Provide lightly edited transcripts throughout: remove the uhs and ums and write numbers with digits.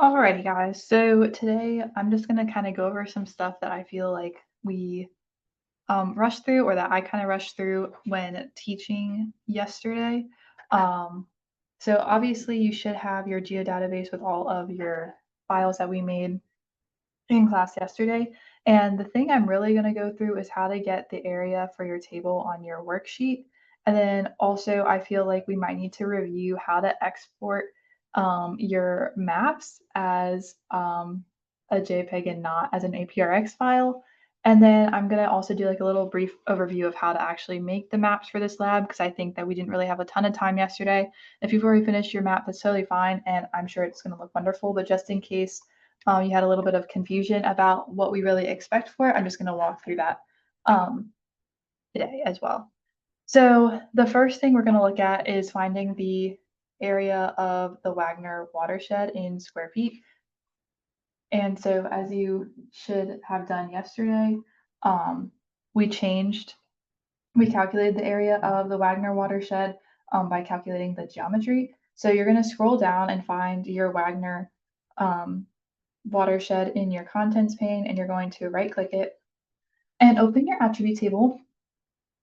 Alrighty, guys. So today I'm just gonna kind of go over some stuff that I feel like we rushed through, or that I kind of rushed through when teaching yesterday. Um, so obviously you should have your geodatabase with all of your files that we made in class yesterday. And the thing I'm really going to go through is how to get the area for your table on your worksheet. And then also, I feel like we might need to review how to export your maps as a JPEG and not as an APRX file. And then I'm going to also do like a little brief overview of how to actually make the maps for this lab, because I think that we didn't really have a ton of time yesterday. If you've already finished your map, that's totally fine. And I'm sure it's going to look wonderful. But just in case you had a little bit of confusion about what we really expect for it, I'm just going to walk through that um, today as well. So the first thing we're going to look at is finding the area of the Wagner watershed in square feet. And so, as you should have done yesterday, um, we calculated the area of the Wagner watershed by calculating the geometry. So you're going to scroll down and find your Wagner um, watershed in your contents pane, and you're going to right click it and open your attribute table.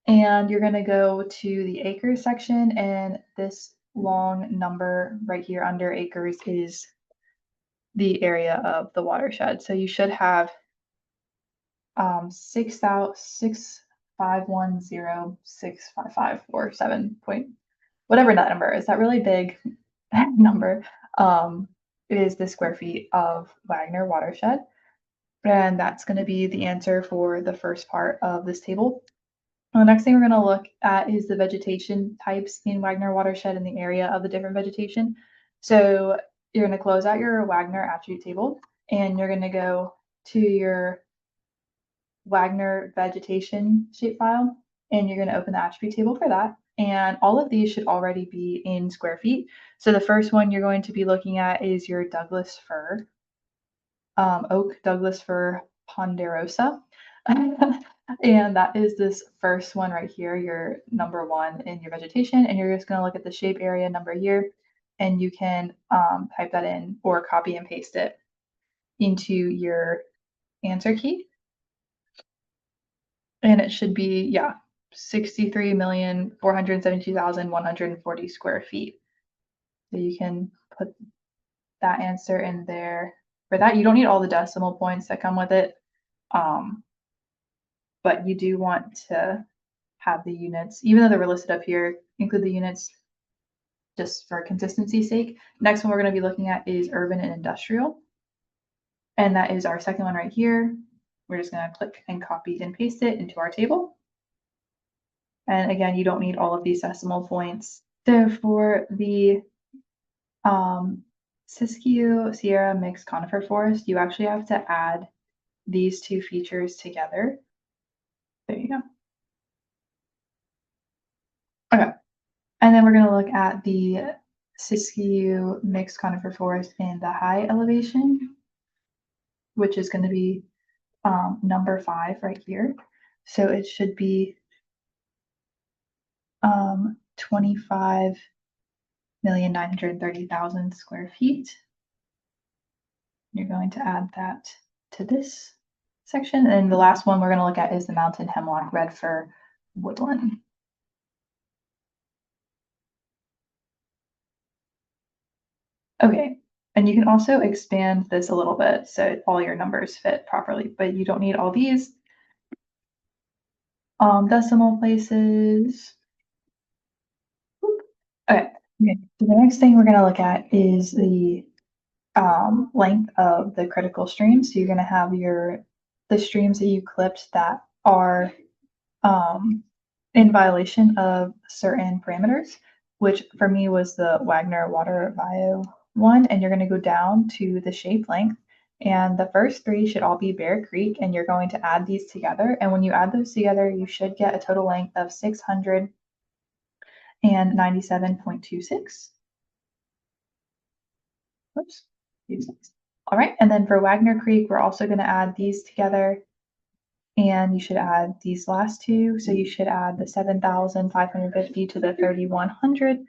And you're going to go to the acres section, and this long number right here under acres is the area of the watershed. So you should have 6,510,655 point whatever that number is. That really big number is the square feet of Wagner watershed. And that's going to be the answer for the first part of this table. The next thing we're going to look at is the vegetation types in Wagner watershed and the area of the different vegetation. So you're going to close out your Wagner attribute table, and you're going to go to your Wagner vegetation shapefile, and you're going to open the attribute table for that. And all of these should already be in square feet. So the first one you're going to be looking at is your Douglas fir. Oak Douglas fir ponderosa. And that is this first one right here, your number one in your vegetation. And you're just going to look at the shape area number here, and you can type that in or copy and paste it into your answer key. And it should be, yeah, 63,472,140 square feet. So you can put that answer in there. For that, you don't need all the decimal points that come with it. But you do want to have the units, even though they were listed up here, include the units just for consistency's sake. Next one we're going to be looking at is urban and industrial. And that is our second one right here. We're just going to click and copy and paste it into our table. And again, you don't need all of these decimal points. So for the Siskiyou Sierra mixed conifer forest, you actually have to add these two features together. There you go. Okay. And then we're going to look at the Siskiyou mixed conifer forest in the high elevation, which is going to be number 5 right here. So it should be 25,930,000 square feet. You're going to add that to this section. And the last one we're going to look at is the mountain hemlock red fir woodland. Okay, and you can also expand this a little bit so all your numbers fit properly, but you don't need all these decimal places. Okay, so the next thing we're going to look at is the length of the critical streams. So you're going to have the streams that you clipped that are in violation of certain parameters, which for me was the Wagner water bio one. And you're going to go down to the shape length. And the first 3 should all be Bear Creek, and you're going to add these together. And when you add those together, you should get a total length of 697.26. Oops. All right, and then for Wagner Creek, we're also going to add these together, and you should add these last 2. So you should add the 7,550 to the 3,100,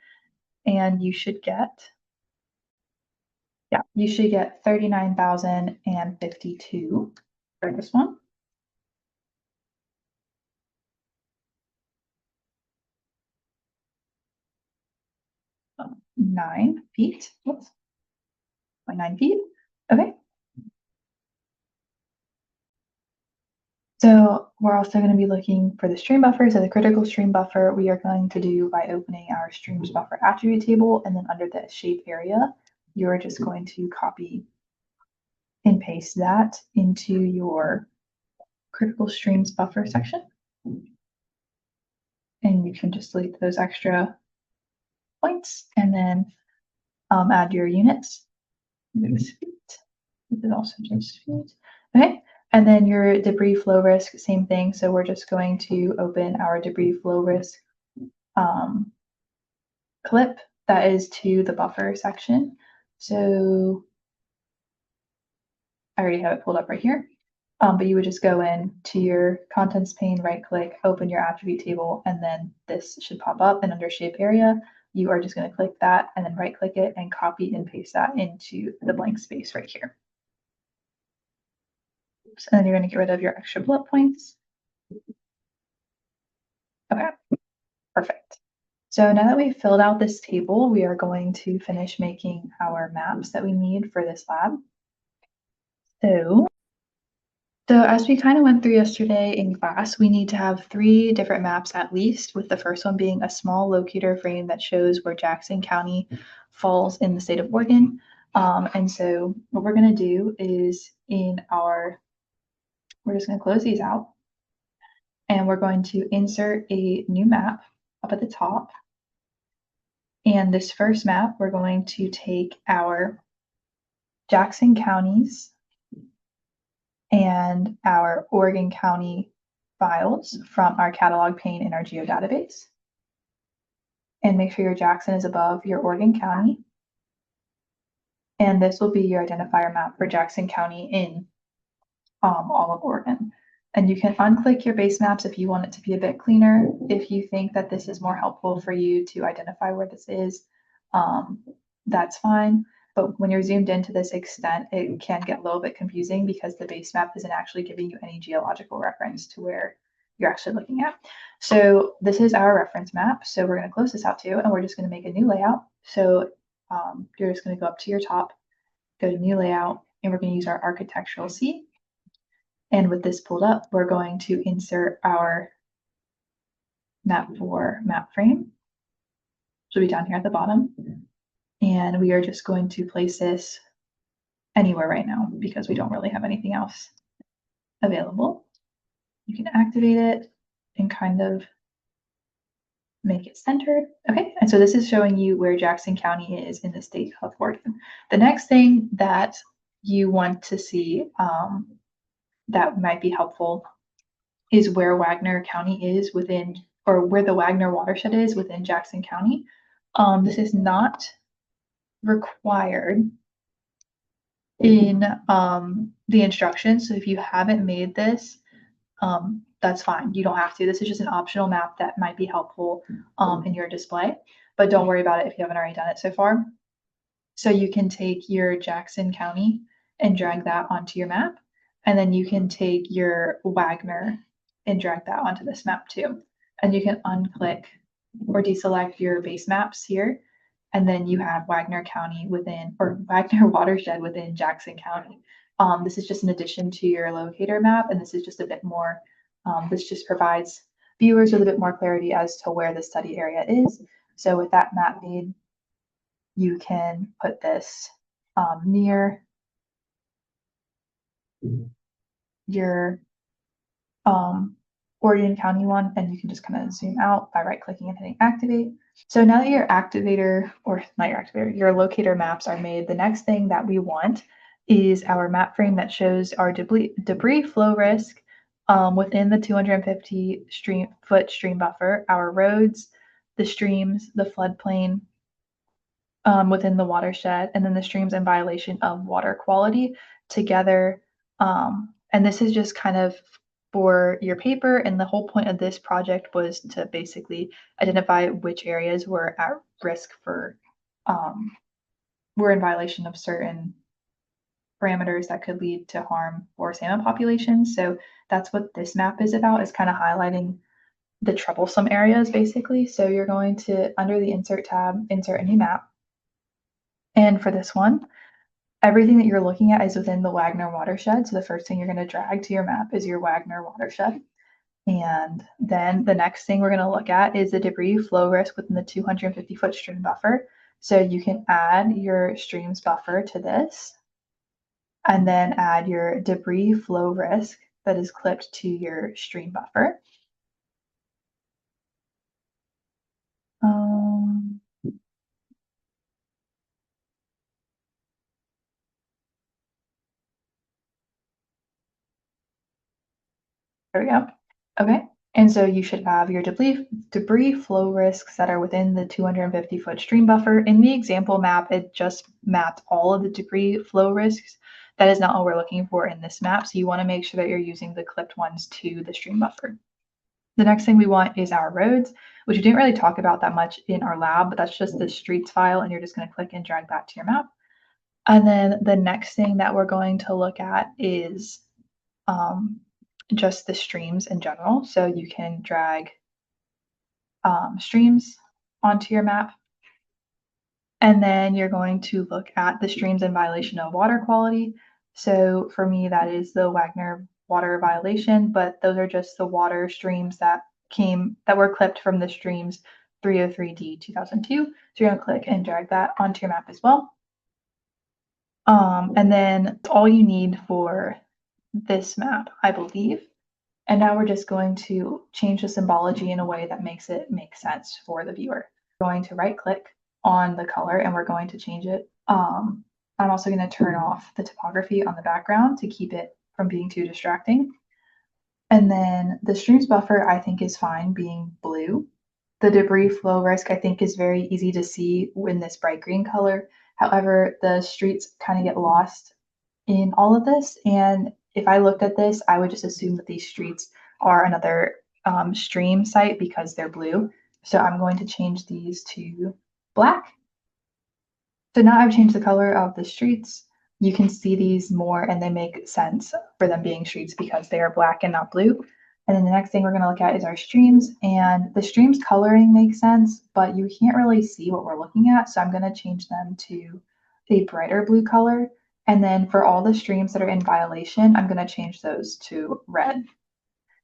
and you should get Yeah, you should get 39,052 for this one. 9 feet. Whoops, 9 feet. Okay. So we're also going to be looking for the stream buffer. So the critical stream buffer we are going to do by opening our streams buffer attribute table, and then under the shape area, you're just going to copy and paste that into your critical streams buffer section. And you can just delete those extra points and then add your units. This feet. This is also just feet. Okay. And then your debris flow risk, same thing. So we're just going to open our debris flow risk um, clip that is to the buffer section. So I already have it pulled up right here. But you would just go in to your contents pane, right click, open your attribute table, and then this should pop up. And under shape area, you are just going to click that and then right click it and copy and paste that into the blank space right here. Oops. And then you're going to get rid of your extra bullet points. Okay, perfect. So now that we've filled out this table, we are going to finish making our maps that we need for this lab. So as we kind of went through yesterday in class, we need to have 3 different maps at least, with the first one being a small locator frame that shows where Jackson County falls in the state of Oregon. And so what we're going to do is we're just going to close these out, and we're going to insert a new map up at the top. And this first map, we're going to take our Jackson counties and our Oregon County files from our catalog pane in our geodatabase. And make sure your Jackson is above your Oregon County. And this will be your identifier map for Jackson County in all of Oregon. And you can unclick your base maps if you want it to be a bit cleaner. If you think that this is more helpful for you to identify where this is, that's fine. But when you're zoomed in to this extent, it can get a little bit confusing because the base map isn't actually giving you any geological reference to where you're actually looking at. So this is our reference map. So we're going to close this out too, and we're just going to make a new layout. So you're just going to go up to your top, go to new layout, and we're going to use our architectural C. And with this pulled up, we're going to insert our map for map frame, which will be down here at the bottom. And we are just going to place this anywhere right now because we don't really have anything else available. You can activate it and kind of make it centered. Okay, and so this is showing you where Jackson County is in the state of Oregon. The next thing that you want to see that might be helpful is where Wagner County is within, or where the Wagner watershed is within Jackson County. This is not required in the instructions. So if you haven't made this, that's fine. You don't have to. This is just an optional map that might be helpful in your display, but don't worry about it if you haven't already done it so far. So you can take your Jackson County and drag that onto your map. And then you can take your Wagner and drag that onto this map too. And you can unclick or deselect your base maps here. And then you have Wagner County within, or Wagner watershed within Jackson County. This is just an addition to your locator map, and this is just a bit more, this just provides viewers with a bit more clarity as to where the study area is. So with that map made, you can put this near your Oregon County one, and you can just kind of zoom out by right clicking and hitting activate. So now that your activator, or not your activator, your locator maps are made, the next thing that we want is our map frame that shows our debris flow risk within the 250 foot stream buffer, our roads, the streams, the floodplain, within the watershed, and then the streams in violation of water quality together. And this is just kind of for your paper. And the whole point of this project was to basically identify which areas were at risk for we're in violation of certain parameters that could lead to harm for salmon populations. So that's what this map is about, is kind of highlighting the troublesome areas basically. So you're going to, under the insert tab, insert a new map. And for this one, everything that you're looking at is within the Wagner watershed. So the first thing you're going to drag to your map is your Wagner watershed. And then the next thing we're going to look at is the debris flow risk within the 250-foot stream buffer. So you can add your streams buffer to this, and then add your debris flow risk that is clipped to your stream buffer. There we go. Okay. And so you should have your debris flow risks that are within the 250-foot stream buffer. In the example map, it just mapped all of the debris flow risks. That is not what we're looking for in this map. So you want to make sure that you're using the clipped ones to the stream buffer. The next thing we want is our roads, which we didn't really talk about that much in our lab, but that's just the streets file, and you're just going to click and drag that to your map. And then the next thing that we're going to look at is just the streams in general. So you can drag streams onto your map. And then you're going to look at the streams in violation of water quality. So for me, that is the Wagner water violation, but those are just the water streams that were clipped from the streams 303D 2002. So you're going to click and drag that onto your map as well. And then all you need for this map, I believe. And now we're just going to change the symbology in a way that makes it make sense for the viewer. We're going to right click on the color and we're going to change it. I'm also going to turn off the typography on the background to keep it from being too distracting. And then the streams buffer, I think, is fine being blue. The debris flow risk, I think, is very easy to see in this bright green color. However, the streets kind of get lost in all of this. And if I looked at this, I would just assume that these streets are another stream site because they're blue. So I'm going to change these to black. So now I've changed the color of the streets. You can see these more and they make sense for them being streets because they are black and not blue. And then the next thing we're going to look at is our streams, and the streams coloring makes sense, but you can't really see what we're looking at. So I'm going to change them to a brighter blue color. And then for all the streams that are in violation, I'm going to change those to red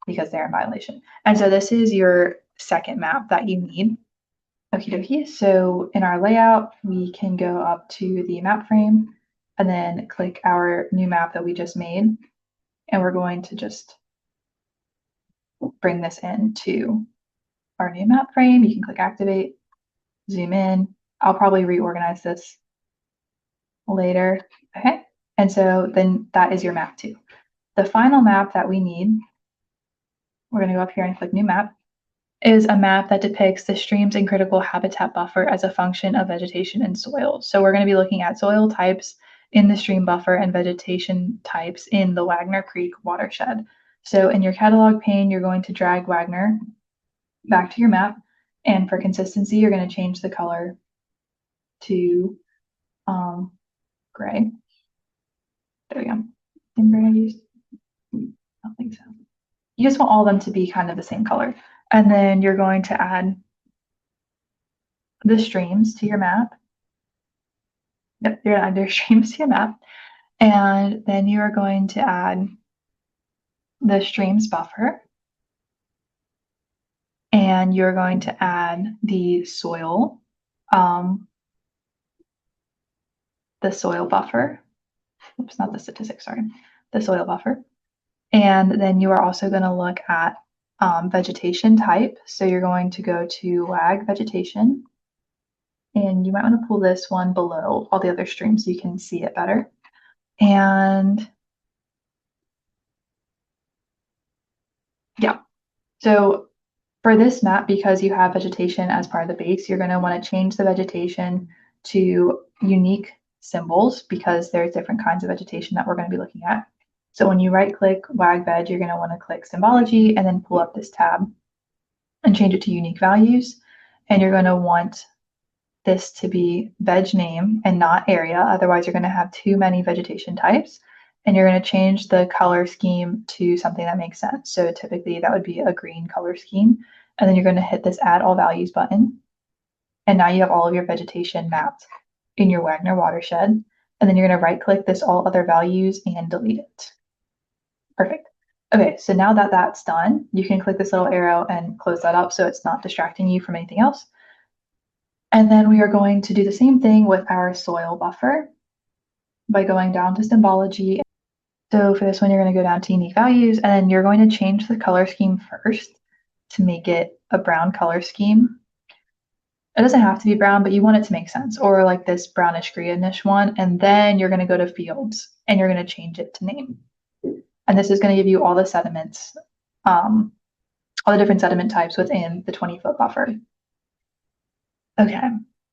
because they're in violation. And so this is your second map that you need. Okie dokie. So in our layout, we can go up to the map frame and then click our new map that we just made. And we're going to just bring this into our new map frame. You can click activate, zoom in. I'll probably reorganize this later. Okay. And so then that is your map too. The final map that we need, we're going to go up here and click new map, is a map that depicts the streams and critical habitat buffer as a function of vegetation and soil. So we're going to be looking at soil types in the stream buffer and vegetation types in the Wagner Creek watershed. So in your catalog pane, you're going to drag Wagner back to your map. And for consistency, you're going to change the color to gray. There we go. Same gray I used? I don't think so. You just want all of them to be kind of the same color. And then you're going to add the streams to your map. Yep, you're going to add your streams to your map. And then you are going to add the streams buffer. And you're going to add the soil buffer. Oops, not the statistics, sorry. The soil buffer. And then you are also going to look at vegetation type. So you're going to go to WAG vegetation. And you might want to pull this one below all the other streams so you can see it better. And yeah, so for this map, because you have vegetation as part of the base, you're going to want to change the vegetation to unique symbols because there's different kinds of vegetation that we're going to be looking at. So when you right click WAG veg, you're going to want to click symbology and then pull up this tab and change it to unique values. And you're going to want this to be veg name and not area. Otherwise, you're going to have too many vegetation types. And you're going to change the color scheme to something that makes sense. So typically that would be a green color scheme. And then you're going to hit this add all values button. And now you have all of your vegetation mapped in your Wagner watershed. And then you're going to right click this all other values and delete it. Perfect. Okay, so now that that's done, you can click this little arrow and close that up so it's not distracting you from anything else. And then we are going to do the same thing with our soil buffer by going down to symbology. So for this one, you're going to go down to unique values, and then you're going to change the color scheme first to make it a brown color scheme. It doesn't have to be brown, but you want it to make sense, or like this brownish greenish one. And then you're going to go to fields and you're going to change it to name. And this is going to give you all the sediments, all the different sediment types within the 20-foot buffer. Okay,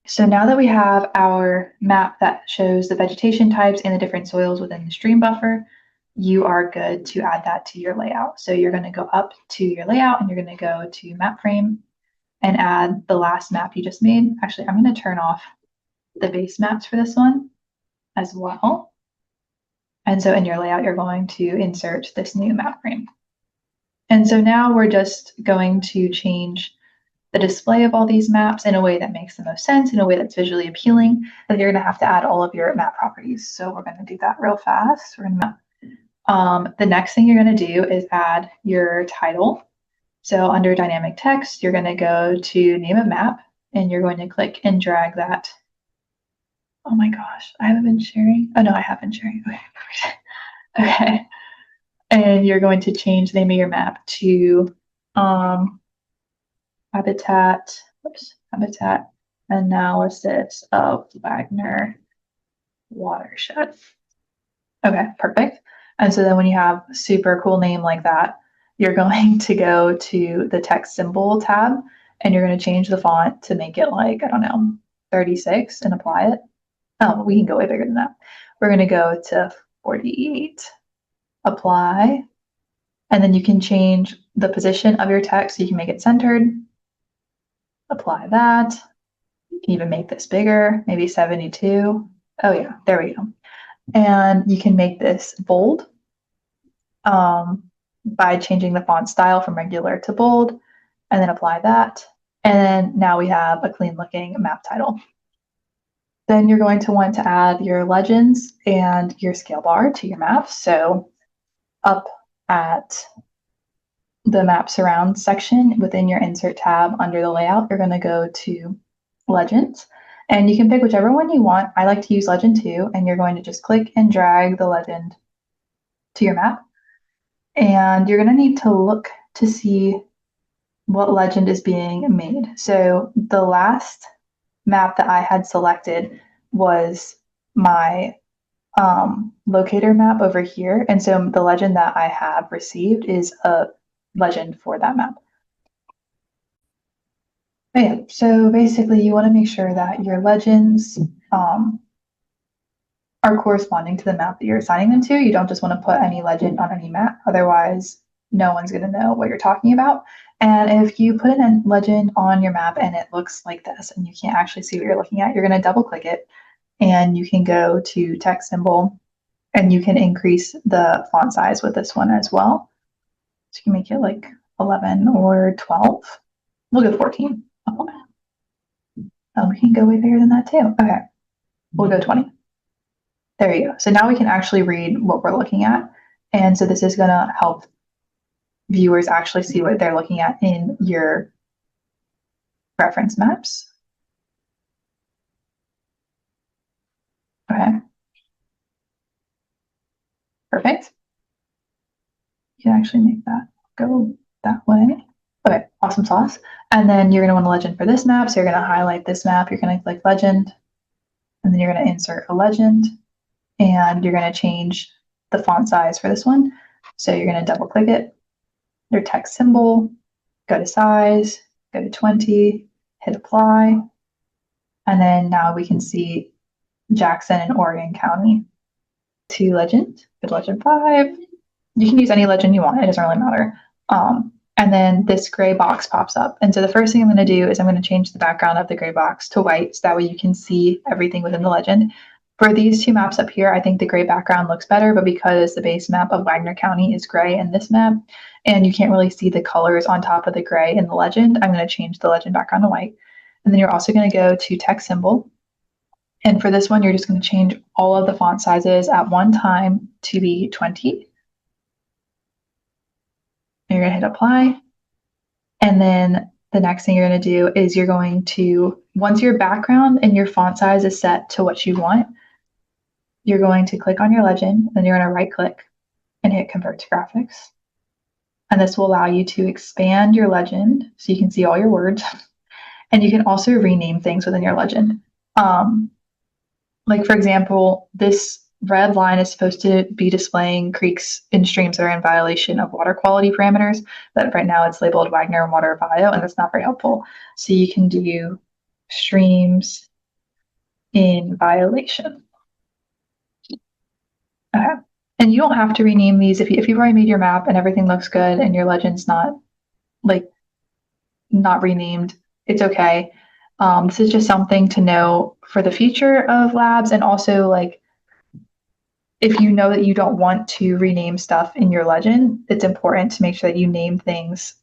so now that we have our map that shows the vegetation types and the different soils within the stream buffer, you are good to add that to your layout. So you're going to go up to your layout and you're going to go to map frame and add the last map you just made. Actually, I'm going to turn off the base maps for this one as well. And so in your layout, you're going to insert this new map frame. And so now we're just going to change the display of all these maps in a way that makes the most sense, in a way that's visually appealing, and you're going to have to add all of your map properties. So we're going to do that real fast. We're going to the next thing you're going to do is add your title. So under dynamic text, you're going to go to name a map, and you're going to click and drag that. Oh my gosh, I haven't been sharing. Oh no, I have been sharing. Okay. Okay. And you're going to change the name of your map to habitat analysis of Wagner watershed. Okay, perfect. And so then when you have a super cool name like that, you're going to go to the text symbol tab and you're going to change the font to make it like, I don't know, 36 and apply it. Oh, we can go way bigger than that. We're going to go to 48, apply, and then you can change the position of your text so you can make it centered. Apply that. You can even make this bigger, maybe 72. Oh yeah, there we go. And you can make this bold by changing the font style from regular to bold, and then apply that. And then now we have a clean looking map title. Then you're going to want to add your legends and your scale bar to your map. So up at the map surround section within your insert tab under the layout, you're going to go to legends, and you can pick whichever one you want. I like to use legend 2, and you're going to just click and drag the legend to your map. And you're going to need to look to see what legend is being made. So the last map that I had selected was my locator map over here. And so the legend that I have received is a legend for that map. But yeah, so basically you want to make sure that your legends are corresponding to the map that you're assigning them to. You don't just want to put any legend on any map. Otherwise, no one's going to know what you're talking about. And if you put a legend on your map and it looks like this and you can't actually see what you're looking at, you're going to double click it and you can go to text symbol and you can increase the font size with this one as well. So you can make it like 11 or 12. We'll go 14. We can go way bigger than that too. Okay, we'll go 20. There you go. So now we can actually read what we're looking at. And so this is going to help viewers actually see what they're looking at in your reference maps. Okay. Perfect. You can actually make that go that way. Okay, awesome sauce. And then you're going to want a legend for this map. So you're going to highlight this map. You're going to click legend. And then you're going to insert a legend. And you're going to change the font size for this one. So you're going to double click it, your text symbol, go to size, go to 20, hit apply. And then now we can see Jackson and Oregon County. To legend, go to legend 5. You can use any legend you want. It doesn't really matter. and then this gray box pops up. And so the first thing I'm going to do is I'm going to change the background of the gray box to white, so that way you can see everything within the legend. For these two maps up here, I think the gray background looks better, but because the base map of Wagner County is gray in this map, and you can't really see the colors on top of the gray in the legend, I'm going to change the legend background to white. And then you're also going to go to text symbol. And for this one, you're just going to change all of the font sizes at one time to be 20. And you're going to hit apply. And then the next thing you're going to do is you're going to, once your background and your font size is set to what you want, you're going to click on your legend, then you're going to right click and hit convert to graphics. And this will allow you to expand your legend so you can see all your words. And you can also rename things within your legend. Like for example, this red line is supposed to be displaying creeks and streams that are in violation of water quality parameters, but right now it's labeled Wagner Water Bio, and that's not very helpful. So you can do streams in violation. Okay. And you don't have to rename these if you've already made your map and everything looks good and your legend's not renamed, it's okay. This is just something to know for the future of labs, and also like if you know that you don't want to rename stuff in your legend, it's important to make sure that you name things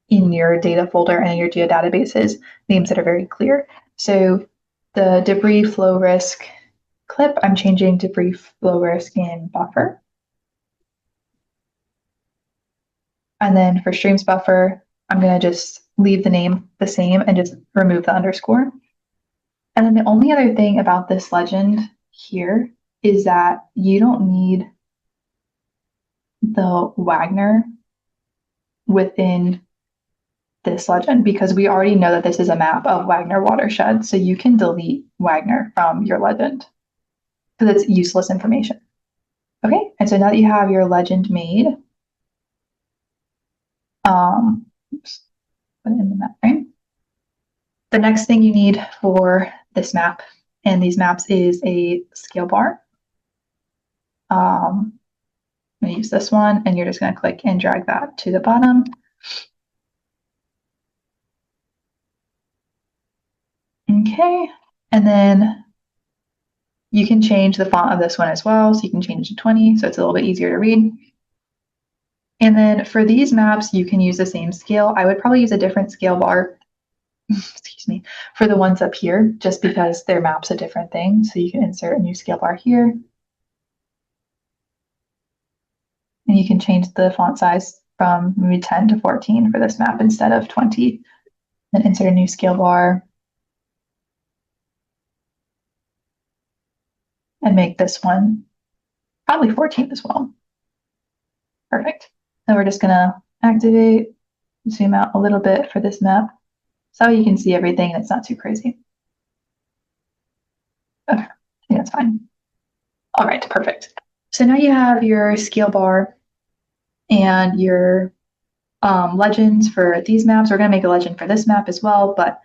in your data folder and in your geodatabases, names that are very clear. So the debris flow risk clip, I'm changing debris flow risk in buffer. And then for streams buffer, I'm going to just leave the name the same and just remove the underscore. And then the only other thing about this legend here is that you don't need the Wagner within this legend because we already know that this is a map of Wagner watershed. So you can delete Wagner from your legend because it's useless information. Okay, and so now that you have your legend made, oops, put it in the map frame. The next thing you need for this map and these maps is a scale bar. I'm going to use this one, and you're just going to click and drag that to the bottom. Okay, and then you can change the font of this one as well. So you can change to 20, so it's a little bit easier to read. And then for these maps, you can use the same scale. I would probably use a different scale bar, excuse me, for the ones up here, just because their map's a different thing. So you can insert a new scale bar here. And you can change the font size from maybe 10 to 14 for this map instead of 20. Then insert a new scale bar and make this one probably 14 as well. Perfect. Then we're just gonna activate, zoom out a little bit for this map so you can see everything and it's not too crazy. Okay, I think that's fine. All right, perfect. So now you have your scale bar and your legends for these maps. We're gonna make a legend for this map as well, but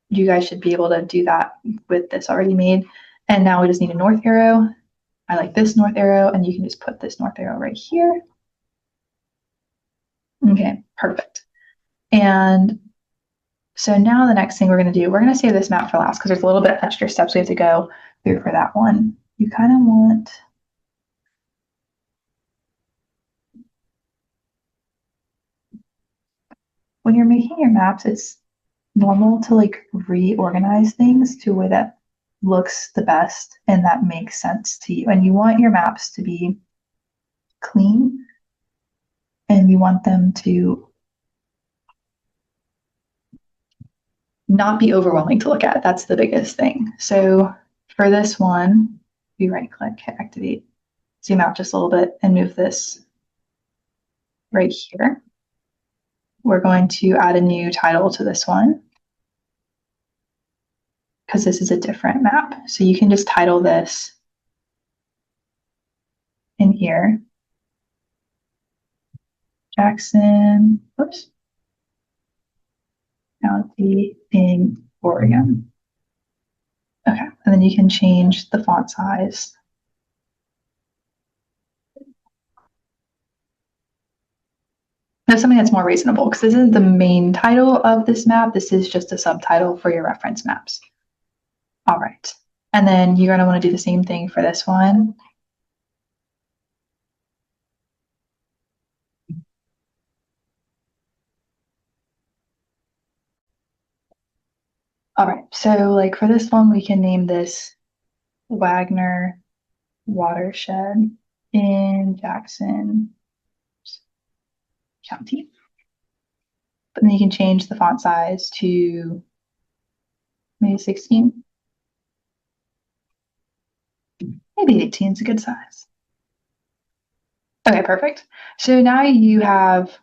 you guys should be able to do that with this already made. And now we just need a north arrow. I like this north arrow, and you can just put this north arrow right here. Okay, perfect. And so now the next thing we're going to do, we're going to save this map for last because there's a little bit extra steps we have to go through for that one. You kind of want, when you're making your maps, it's normal to like reorganize things to a way that looks the best and that makes sense to you. And you want your maps to be clean, and you want them to not be overwhelming to look at. That's the biggest thing. So for this one, you right click, hit activate, zoom out just a little bit and move this right here. We're going to add a new title to this one because this is a different map. So you can just title this in here. Jackson, oops, County in Oregon. Okay, and then you can change the font size. No, something that's more reasonable, because this is the main title of this map. This is just a subtitle for your reference maps. All right. And then you're going to want to do the same thing for this one. All right. So like for this one, we can name this Wagner Watershed in Jackson County. But then you can change the font size to maybe 16. Maybe 18 is a good size. Okay, perfect. So now you have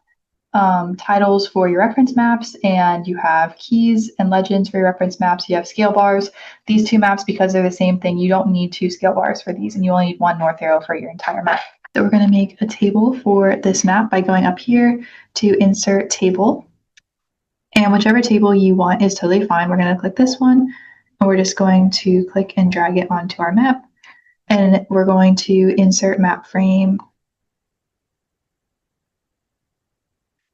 titles for your reference maps, and you have keys and legends for your reference maps. You have scale bars. These two maps, because they're the same thing, you don't need two scale bars for these, and you only need one north arrow for your entire map. So we're going to make a table for this map by going up here to insert table. And whichever table you want is totally fine. We're going to click this one, and we're just going to click and drag it onto our map. And we're going to insert map frame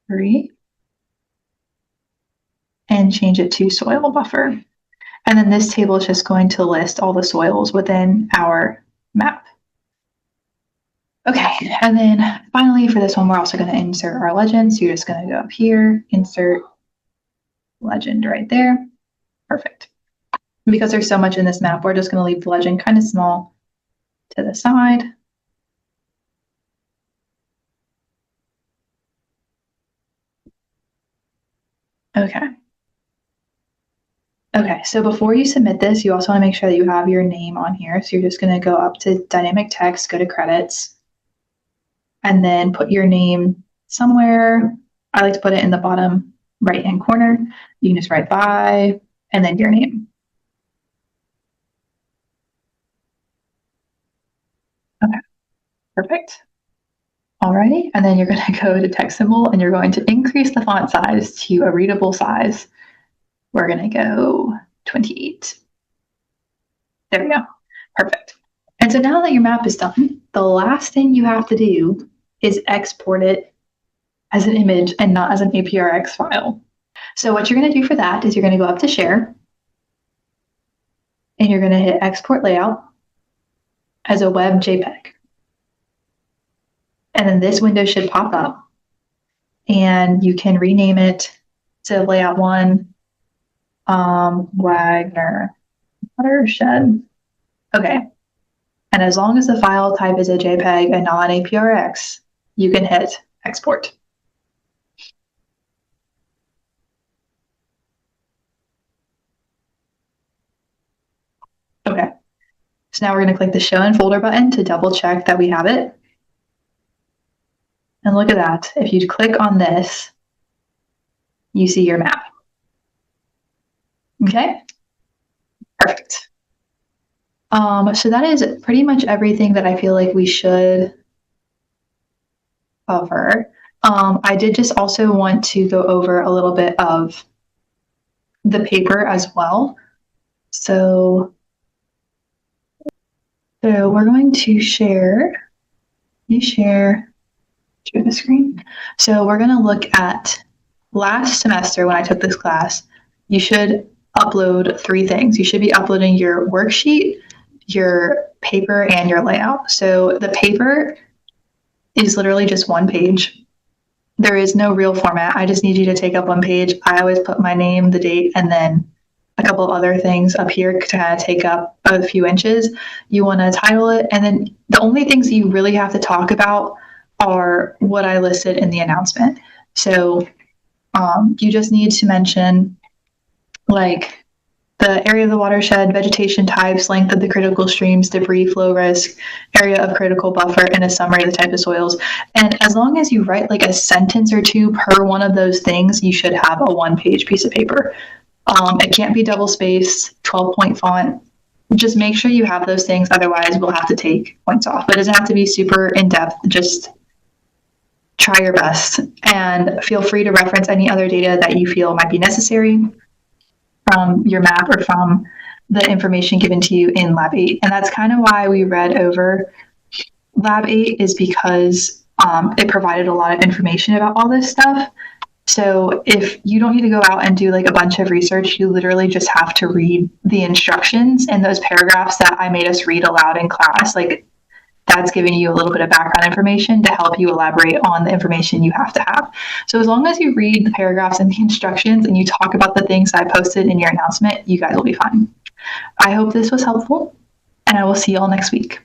3 and change it to soil buffer. And then this table is just going to list all the soils within our map. Okay, and then finally for this one, we're also going to insert our legend. So you're just going to go up here, insert legend right there. Perfect. Because there's so much in this map, we're just going to leave the legend kind of small to the side. Okay. Okay, so before you submit this, you also want to make sure that you have your name on here. So you're just going to go up to dynamic text, go to credits, and then put your name somewhere. I like to put it in the bottom right-hand corner. You can just write by and then your name. Okay, perfect. Alrighty, and then you're going to go to text symbol and you're going to increase the font size to a readable size. We're going to go 28. There we go. Perfect. And so now that your map is done, the last thing you have to do is export it as an image and not as an APRX file. So what you're going to do for that is you're going to go up to share and you're going to hit export layout as a web JPEG. And then this window should pop up and you can rename it to layout 1 Wagner Watershed. Okay. And as long as the file type is a JPEG and not an APRX, you can hit export. Okay. So now we're going to click the show in folder button to double check that we have it. And look at that. If you click on this, you see your map. Okay, perfect. So that is pretty much everything that I feel like we should cover. I did just also want to go over a little bit of the paper as well. So we're going to share the screen. So we're going to look at last semester when I took this class. You should upload 3 things. You should be uploading your worksheet, your paper, and your layout. So the paper is literally just 1 page. There is no real format. I just need you to take up 1 page. I always put my name, the date, and then a couple other things up here to kind of take up a few inches. You want to title it, and then the only things you really have to talk about are what I listed in the announcement. So you just need to mention like the area of the watershed, vegetation types, length of the critical streams, debris flow risk, area of critical buffer, and a summary of the type of soils. And as long as you write like a sentence or 2 per one of those things, you should have a 1-page piece of paper. It can't be double spaced, 12-point font. Just make sure you have those things. Otherwise, we'll have to take points off. But it doesn't have to be super in-depth. Just try your best. And feel free to reference any other data that you feel might be necessary from your map or from the information given to you in Lab 8. And that's kind of why we read over Lab 8, is because it provided a lot of information about all this stuff. So if you don't need to go out and do like a bunch of research, you literally just have to read the instructions and those paragraphs that I made us read aloud in class. Like that's giving you a little bit of background information to help you elaborate on the information you have to have. So as long as you read the paragraphs and the instructions and you talk about the things I posted in your announcement, you guys will be fine. I hope this was helpful, and I will see you all next week.